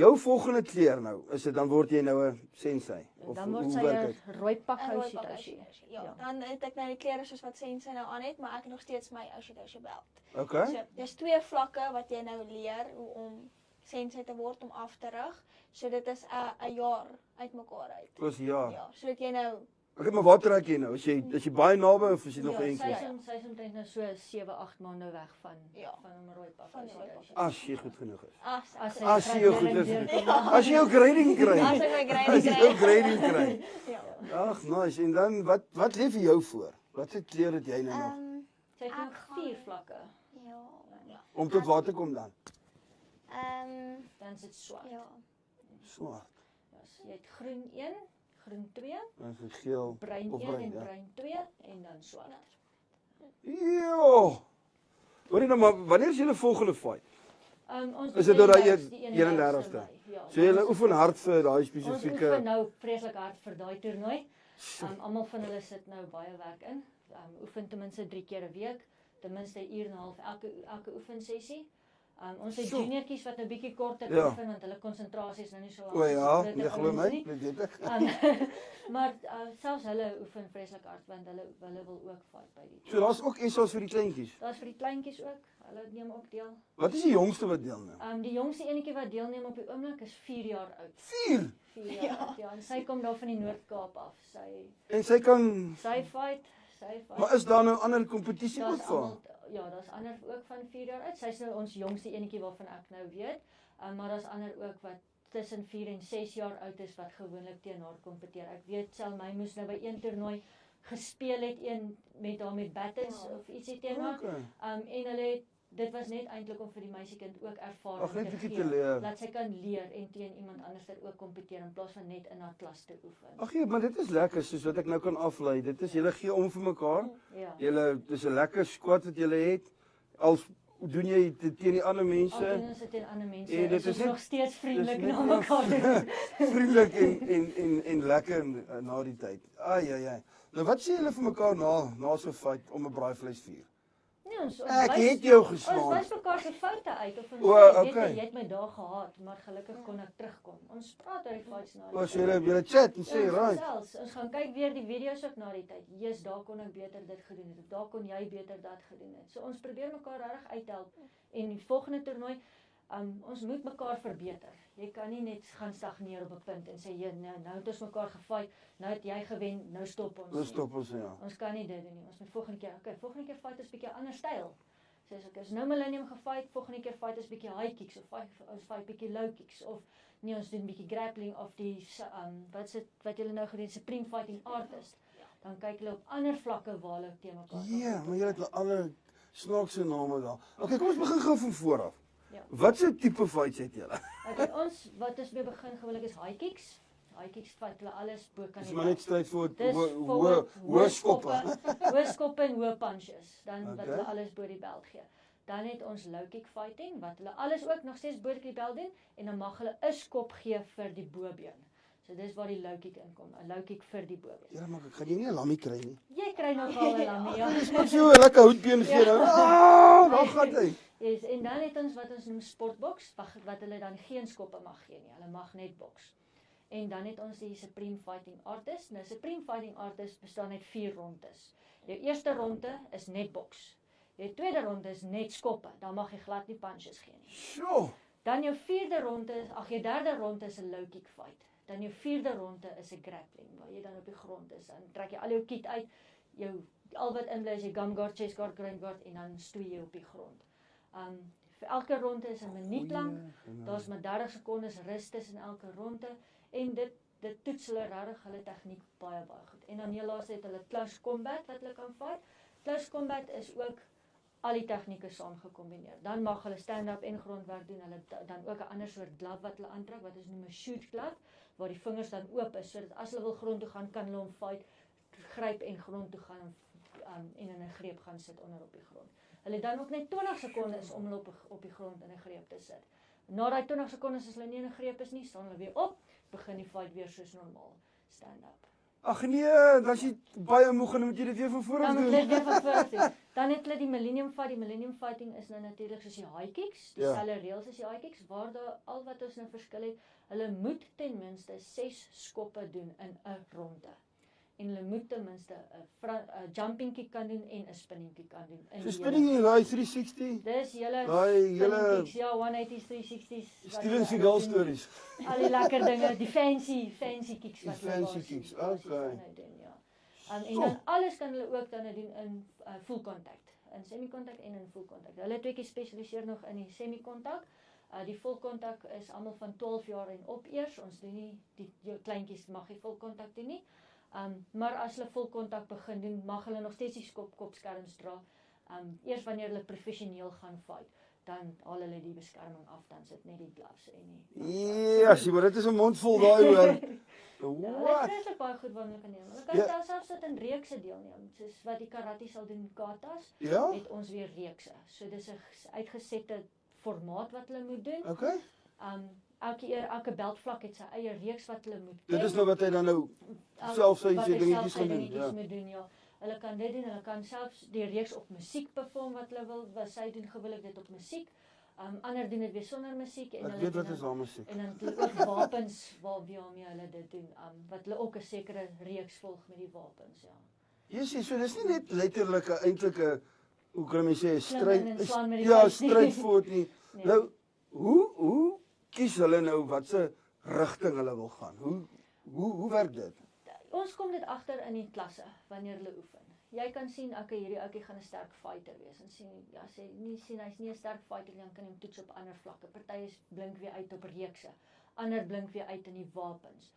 jou volgende kleer nou, is dit dan word jy nou 'n sensei of Dan word hoe sy werk 'n dit? rooi pak En rooi housie pak tousie. Ja, Ja. dan het ek nou die klere soos wat Sensei nou aan het, maar ek het nog steeds my Oshie belt. Okay. So, dis 2 vlakke wat jy nou leer hoe om Sensei te word om af te rig. So dit is 'n jaar uitmekaar uit. Dis ja. Ja, sodat jy nou Okay, maar waar trek jy nou? Is jy baie naby of is jy nog Ja, eentjie? sy is omtrent nou so 7, 8 maande weg van Ja. van 'n rooi pak Van die housie rooi tousie. As jy goed genoeg is. As sy As jy jou goed gradering is. deurkom. As jy jou grading kry. as ek my As grade jy jou kry. grading kry. Ja. Ag, nice. En dan wat lê vir jou voor? Wat se kleer het jy nou nog? Sy het nog Ek gaan- 4 vlakke. Ja. Om tot waar te kom dan? Dan is dit swart. Ja. Swart. Ja, so jy het groen 1, groen 2, En vir geel bruin of 1 bruin, en ja. bruin 2 en dan swart. Jo. Hoorie nou maar, wanneer is julle volgende fight? Ons Is dit nou daai 31ste 31ste? Mei, ja. So julle Ons- oefen hard vir daai Ons spesifieke oefen nou vreeslik hard vir daai toernooi. Almal van hulle sit nou baie werk in. Oefen ten minste 3 keer 'n week, ten minste 'n uur en 'n half elke oefensessie. Ons het Sjoe. juniortjies wat nou bietjie korter Ja. oefen want hulle konsentrasie is nou nie so O ja, groter nee glo ouens my, nie. dit weet ek. Maar selfs hulle oefen vreeslik hard want hulle wil ook fight by die. So daar's ook SA's vir die kleintjies. Daar's vir die kleintjies ook. Hulle neem ook deel. Wat is die jongste wat deelneem? Die jongste enetjie wat deelneem op die oomblik is 4 jaar oud. 4. 4 jaar oud, ja. En sy kom daar van die Noord-Kaap af. En sy kan Sy fight. maar is daar nou ander kompetisie ook Daar's vir? almal ja, daar's ander ook van 4 jaar oud. Sy's nou ons jongste enetjie waarvan ek nou weet. Maar daar's ander ook wat tussen 4 en 6 jaar oud is wat gewoonlik teen haar kompeteer. Ek weet Selmy moes nou by een toernooi gespeel het een met haar met battens of ietsie teen haar. Okay. En hulle het dit was net eintlik om vir die meisiekind ook ervaring Ag, net te bietjie gee. te leer. Dat sy kan leer en teen iemand anders dit ook kompeteer in plaas van net in haar klas te oefen. Ag ja, maar dit is lekker soos wat ek nou kan aflei. Dit is julle gee om vir mekaar. Ja. Julle dis 'n lekker squad wat julle het. Als doen jy dit teen die ander Al doen mense? ons dit teen ander mense. En dit Is ons is net- nog steeds vriendelik dis net na nie- mekaar. Vriendelik en lekker na die tyd. Ai ai ai. Nou wat sê julle vir mekaar na so 'n fight om 'n braaivleisvuur? Nee, ons Ek wys- het jou Ons geslaan. wys mekaar se foute uit of ons O, sê, weet okay. jy het my daar gehaat, maar gelukkig kon ek terugkom. Ons praat oor die fights na. O, so julle chat en sê right. Ons gaan kyk weer die video's ook na die tyd. Jesus, daar kon ek beter dit gedoen het. Of daar kon jy beter dat gedoen het. So ons probeer mekaar regtig uithelp. En die volgende toernooi, ons moet mekaar verbeter. Jy kan nie net gaan stagneer op 'n punt en sê jy nou het ons mekaar gefight, nou het jy gewen, nou stop ons. Nou nie. stop ons ja. Ons kan nie dit doen nie. Ons moet volgende keer fight ons bietjie ander styl. So as ek is nou Millennium gefight, volgende keer fight ons bietjie high kicks of ons fight bietjie low kicks of nee, ons doen bietjie grappling of die wat julle nou gedoen Supreme Fighting Artist. Dan kyk hulle op ander vlakke waar hulle teen mekaar kan Ja, fight. maar julle het nou alle snaakse name daar. Okay, kom ons begin gou van voor af. Ja. Wat se tipe fights het julle? Okay, wat ons mee begin gewoonlik is high kicks. High kicks fight hulle alles bo kan Dis maar net stryd voor Dis hoë skoppe. hoë skoppe en hoë punches, dan wat Okay. hulle alles bo die beld gee. Dan het ons low kick fighting wat hulle alles ook nog steeds bo die beld doen en dan mag hulle 'n skop gee vir die bobeen. So dis waar die low kick inkom, 'n low kick vir die bobeen. Ja, maar ek gaan jy nie 'n lammie kry nie. Jy kry nog al 'n lammie, ja. Ek sien hoe 'n lekker houtbeen gee nou. Daar gaan hy. Yes, en dan het ons wat ons noem sportbox, wat hulle dan geen skoppe mag gee nie. Hulle mag net boks. En dan het ons die Supreme Fighting Artist. Nou Supreme Fighting Artist bestaan uit 4 rondes. Jou eerste ronde is net boks. Jou tweede ronde is net skoppe. Dan mag jy glad nie punches gee nie. Sjoe. Dan jou jou derde ronde is 'n low kick fight. Dan jou vierde ronde is 'n grappling waar jy dan op die grond is. Dan trek jy al jou kiet uit. Al wat in bly is jy gum guard, chest guard, groin guard en dan stoei jy op die grond. Vir elke ronde is 'n minuut lank. Daar's maar 30 sekondes rus tussen elke ronde en dit toets hulle regtig hulle tegniek baie goed. En dan heel laaste het hulle close combat wat hulle kan fight. Close combat is ook al die tegnieke saam gekombineer. Dan mag hulle stand-up en grondwerk doen. Hulle dan ook 'n ander soort glove wat hulle aantrek wat ons noem 'n shoot glove waar die vingers dan oop is sodat as hulle wil grond toe gaan kan hulle hom fight, gryp en grond toe gaan en in 'n greep gaan sit onder op die grond. Hulle het dan ook net 20 sekondes om hulle op die grond in 'n greep te sit. Na daai 20 sekondes as hulle nie in 'n greep is nie, staan hulle weer op, begin die fight weer soos normaal. Stand-up. Ag nee, dan is jy baie moeg en dan moet jy dit weer van voor af Dan moet doen. hulle weer van voor af doen. Dan het hulle die Millennium Fight. Die Millennium Fighting is nou natuurlik soos die high kicks, dieselfde reëls as die high kicks, waar daar al wat ons nou verskil het, hulle moet ten minste 6 skoppe doen in 'n ronde. En hulle moet ten minste 'n jumping kick kan doen en 'n spinning kick kan doen. So spinning in daai 360. Dis julle Daai hele- spinning kicks, ja, 180s, 360s. wat Steven hulle Seagal alles doen. stories. Al die lekker dinge, die fancy kicks wat Die hulle fancy basies- kicks, basies okay. dan nou doen, ja. En dan alles kan hulle ook dan nou doen in full contact, in semi-contact en in full contact. Hulle tweeetjie spesialiseer nog in die semi-contact. Die full contact is almal van 12 jaar en op eers. Ons doen nie die kleintjies mag nie full contact doen nie. Maar as hulle full contact begin doen, mag hulle nog steeds die kopskerms dra. Eers wanneer hulle professioneel gaan fight. dan haal hulle die beskerming af, dan sit net die gloves en die Yes, maar dit is 'n mond vol daai hoor. Ja, hulle What? het vreeslik baie goed waarna hulle kan neem. Hulle kan Ja. selfs dit in reekse deelneem, soos wat die karate sal doen, katas, Ja? het ons weer reekse. So dis 'n uitgesette formaat wat hulle moet doen. Okay. Elke beltvlak het sy eie reeks wat hulle moet Dit is nou wat hy dan nou self sy wat hy dingetjies self sy gaan doen. dingetjies Ja. moet doen, ja. Hulle kan dit doen, hulle kan selfs die reeks op musiek perform wat hulle wil, wat sy doen gewillig dit op musiek. Ander doen dit weer sonder musiek en Ek hulle weet doen wat is dan- daar musiek. En dan het hulle ook wapens waarmee hulle dit doen, wat hulle ook 'n sekere reeks volg met die wapens, ja. Yes, so dis nie net letterlik 'n eintlike hoe kan mens sê Klim in en stryd slaan met die ja, vuis nie. strydvoort nie. Nee. Nou, hoe kies hulle nou watse rigting hulle wil gaan? Hoe werk dit? Ons kom dit agter in die klasse wanneer hulle oefen. Jy kan sien hierdie ouetjie gaan 'n sterk fighter wees en sien ja, sê nie sien hy's nie 'n sterk fighter nie, dan kan jy hom toets op ander vlakke. Party is blink weer uit op reekse. Ander blink weer uit in die wapens.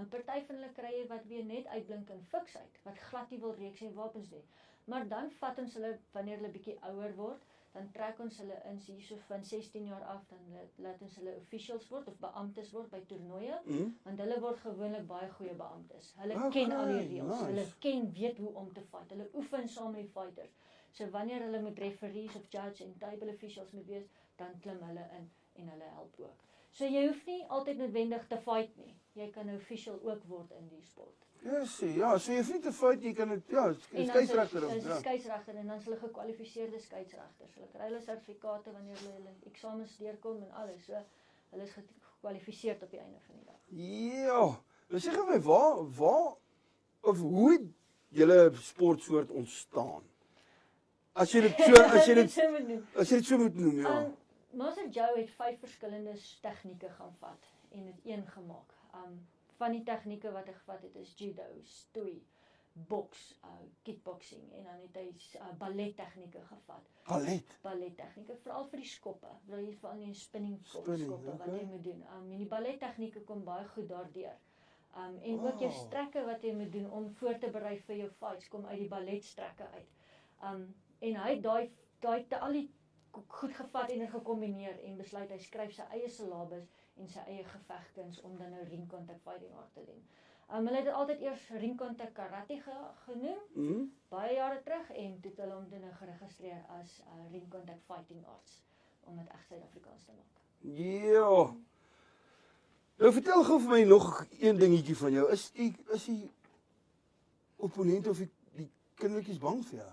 Party van hulle kry jy wat weer net uitblink in fiksheid, wat glad nie wil reekse en wapens nie. Maar dan vat ons hulle wanneer hulle bietjie ouer word, dan trek ons hulle in hierso van 16 jaar af, dan laat ons hulle officials word of beamptes word by toernooie. Want hulle word gewoonlik baie goeie beamptes. Hulle ken al die reëls. nice. Hulle weet hoe om te fight. Hulle oefen saam met die fighters. So wanneer hulle met referees of judge en table officials moet wees, dan klim hulle in en hulle help ook. So jy hoef nie altyd noodwendig te fight nie. Jy kan 'n official ook word in die sport. Ja, so jy hoef nie te fout jy kan dit ja, En dan skeieregter is 'n ja. skeieregter en dan is hulle gekwalifiseerde skeieregters. Hulle kry hulle sertifikate wanneer hulle eksamens deurkom en alles. So hulle is gekwalifiseer op die einde van die dag. Ja. Nou sê gou my waar of hoe het julle sportsoort ontstaan? As jy dit so as jy dit so moet doen. as jy dit so moet noem, ja. Master Joe het 5 verskillende tegnieke gaan vat en dit een gemaak. Van die tegnieke wat hy gevat het is judo, stoei, boks, kickboxing en dan het hy ballet tegnieke gevat. Ballet tegnieke veral vir die skoppe. Wil jy veral die spinning skoppe wat jy moet doen. En die ballet tegnieke kom baie goed daardeur. En ook jou strekke wat jy moet doen om voor te berei vir jou fights kom uit die ballet strekke uit. En hy het daai al die goed gevat en dit gekombineer en besluit hy skryf sy eie syllabus en sy eie gevegkuns om dan nou ring contact fighting art te doen. Hulle het dit altyd eers ring contact karate genoem, baie jare terug en toe het hulle hom nou geregistreer as ring contact fighting arts om dit reg Suid-Afrikaans te maak. Ja. Nou vertel gou vir my nog een dingetjie van jou. Is die opponent of die kindertjies bang vir jou?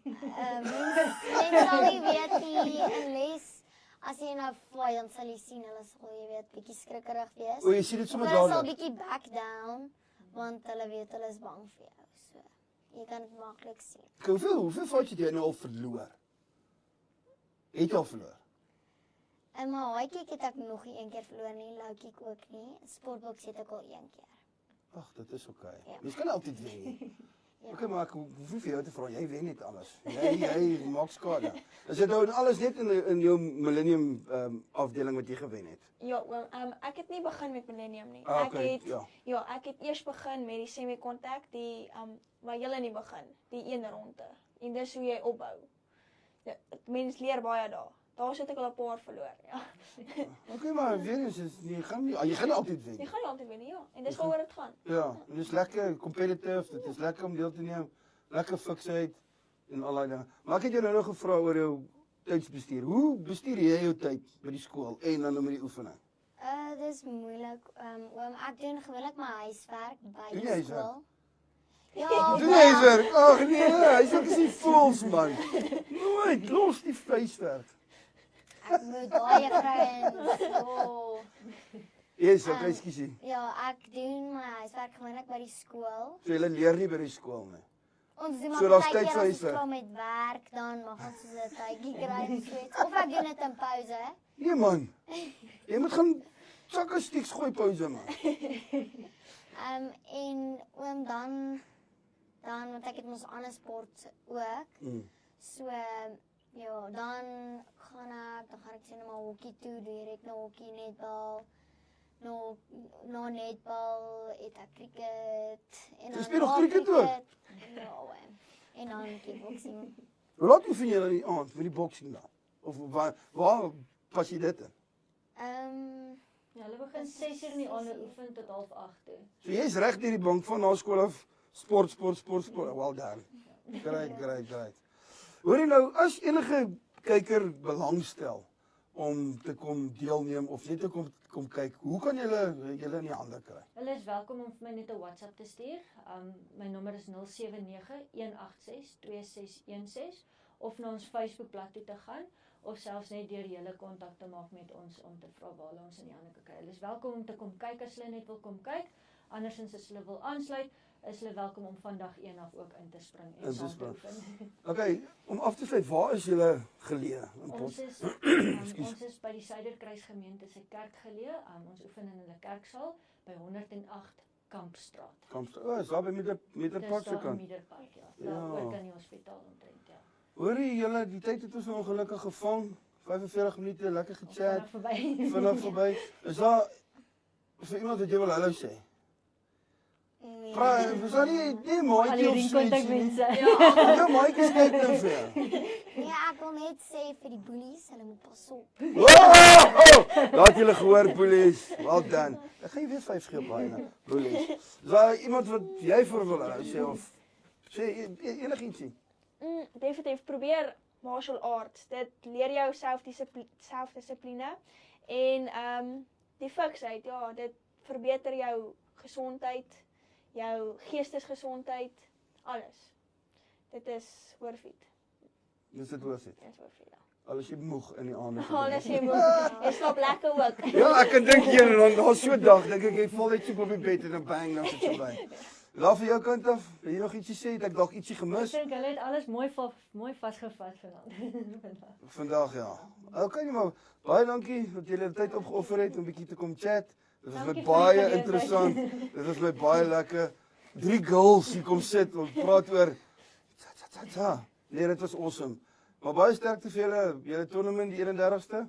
Mens sal nie weet nie in les as jy nou fly dan sal jy sien hulle sal jy weet bietjie skrikkerig wees. O, jy sien dit sommer Hulle sal dadelik. bietjie back down want hulle weet hulle is bang vir jou. So jy kan dit maklik sien. Hoeveel fights het jy nou al verloor? Het jy al verloor? En maar high kick het ek nog nie een keer verloor nie, low kick ook nie. Sportboks het ek al een keer. Ag, dit is oké. Ja. Mens kan altyd wen nie. Ja. Oké, maar ek hoef nie vir jou te vra, jy wen net alles. Jy maak skade. Is dit nou alles net in jou Millennium afdeling wat jy gewen het? Ja, ek het nie begin met Millennium nie. Okay, Ek het eers begin met die semi-kontak, die waar jy nie begin, die een ronde. En dis hoe jy opbou. Mens leer baie daar. Daar sit ek al 'n paar verloor, ja. Oké, maar weer eens jy gaan altyd wen. Jy gaan nie altyd wen nie, ja. En dis waaroor dit gaan. Ja, en dit is lekker competitive, dit is lekker om deel te neem, lekker fiksheid en al daai dinge. Maar ek het jou nou nog gevra oor jou tydsbestuur. Hoe bestuur jy jou tyd by die skool en dan met die oefening? Dis moeilik. Ek doen gewoonlik my huiswerk by Doen jy die huiswerk? skool. Ja, Doen jy huiswerk? Ag nee, huiswerk is nie fools man. Nooit, los die huiswerk. ek moet baie vrouens. Oh. Yes, okay, skiesie. Ja, ek doen my huiswerk gewoonlik by die skool. So jy leer nie by die skool nie. Ons doen So maar daar's partykeer tyd vir as ons huiswerk. klaar met werk, dan mag ons so 'n tydjie kry en so iets. Of ek doen dit in pouse. Nee man. Jy moet gaan sakke stieks gooi pouse man. En dan want ek het mos ander sport ook. So ja, dan gaan ek sien maar hokkie toe, direk na hokkie, netbal. Na netbal, het ek cricket en Jy speel nog cricket ook? Ja, en dan kickboxing. Hoe laat oefen jy dan die aand met die boksing dan? Of waar pas jy dit in? Ja, hulle begin 6:00 in die aand en oefen tot 7:30 toe. So jy's reg deur die bank van na skool af sport. Well done. Great. Hoor jy nou, as enige kyker belangstel om te kom deelneem of net te kom kyk, hoe kan julle in die hande kry? Hulle is welkom om vir my net 'n WhatsApp te stuur. My nommer is 079-186-2616 of na ons Facebookblad toe te gaan of selfs net deur julle kontak te maak met ons om te vra waar hulle ons in die hande kan kry. Hulle is welkom om te kom kyk as hulle net wil kom kyk. Andersins as hulle wil aansluit, is hulle welkom om van dag 1 af ook in te spring en saam te oefen. Okay, om af te sluit, waar is julle geleë? Ons is by die Suiderkruis gemeente se kerk geleë. Ons oefen in hulle kerksaal by 108 Kampstraat. Kampstraat, is daar by Middelpark se kant? Middelpark, ja. Daar ook in die hospitaal omtrent, ja. Hoorie julle, die tyd het ons nou ongelukkig gevang. 45 minute, lekker gechat. Vinnig verby. Is daar vir iemand wat jy wil hallo sê? Is daar nie maatjie of mense. Ja, maatjies kyk nou vir jou. Nee, ek wil net sê vir die boelies, hulle moet pas op. Laat julle gehoor, boelies. Well done. Ek gaan jy weer 5 gee op baie, boelies. Is daar iemand wat jy vir wil hallo sê of sê enigietsie? Definitief probeer martial arts. Dit leer jou selfdissipline en die fiksheid, ja, dit verbeter jou gesondheid, jou geestesgesondheid, alles. Dit is worth it. Dis dit worth it. Dit is worth it, ja. Al is jy moeg in die aande. Alles jy moet. Jy slaap lekker ook. Ja, ek kan dink jy dan so 'n dag, dink ek jy val net so op die bed en dan bang dan sit jy by. Laat vir jou kant af, wil jy nog ietsie sê? Het ek dalk ietsie gemis? Ek dink hulle het alles mooi vasgevat vanaand. Vandag ja. Okay, maar baie dankie dat julle tyd opgeoffer het om 'n bietjie te kom chat. Dit was my baie interessant. Dit was my baie lekker. 3 girls hier kom sit en praat oor Nee, dit was awesome. Maar baie sterkte vir julle toernament die 31ste.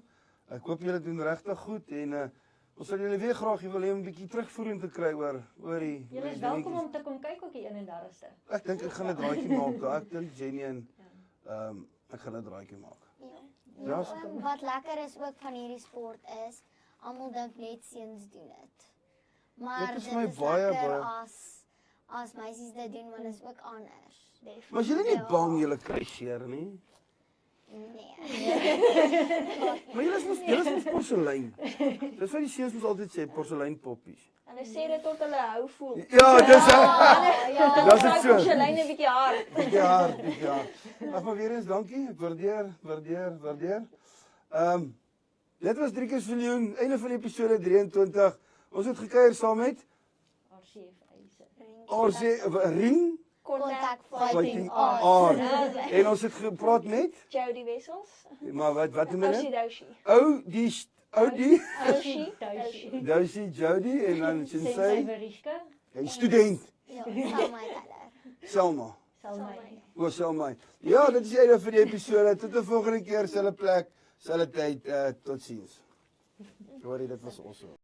Ek hoop julle doen regtig goed en ons sal julle weer graag wil hê om 'n bietjie terugvoering te kry oor die Julle is welkom om te kom kyk ook die 31ste. Ek dink ek gaan 'n draaitjie maak. Ek dink Jenny en ek gaan 'n draaitjie maak. Ja, wat lekker is ook van hierdie sport is, almal dink net seuns doen dit. Maar Dit is dit my is baie, lekker baie- as meisies dit doen, want dit is ook anders. Maar as julle nie bang julle kry seer nie. Nee. Maar julle is mos porselein. Dis wat die seuns mos altyd sê, porseleinpoppies. Hulle sê dit tot hulle hou voel. Ja, dis Dis dit so. Porselyn 'n bietjie hard. Ja. Ag maar weer eens dankie. Ek waardeer. Dit was 3 keer miljoen, einde van episode 23. Ons het gekuier saam met RC Ring Kontak Fighting fighting Art. En ons het gepraat met Jody Wessels. maar wat noem jy Doshi. dit? Oudie Doshi. Doshi Jody en dan Sensei, Veriska, hy student Ja, sal my teller. Selma. Salmai. Selma. Ja, dit is einde vir die episode. Tot 'n volgende keer, selfe plek, selfe tyd. Totsiens. Hoor jy, dit was awesome.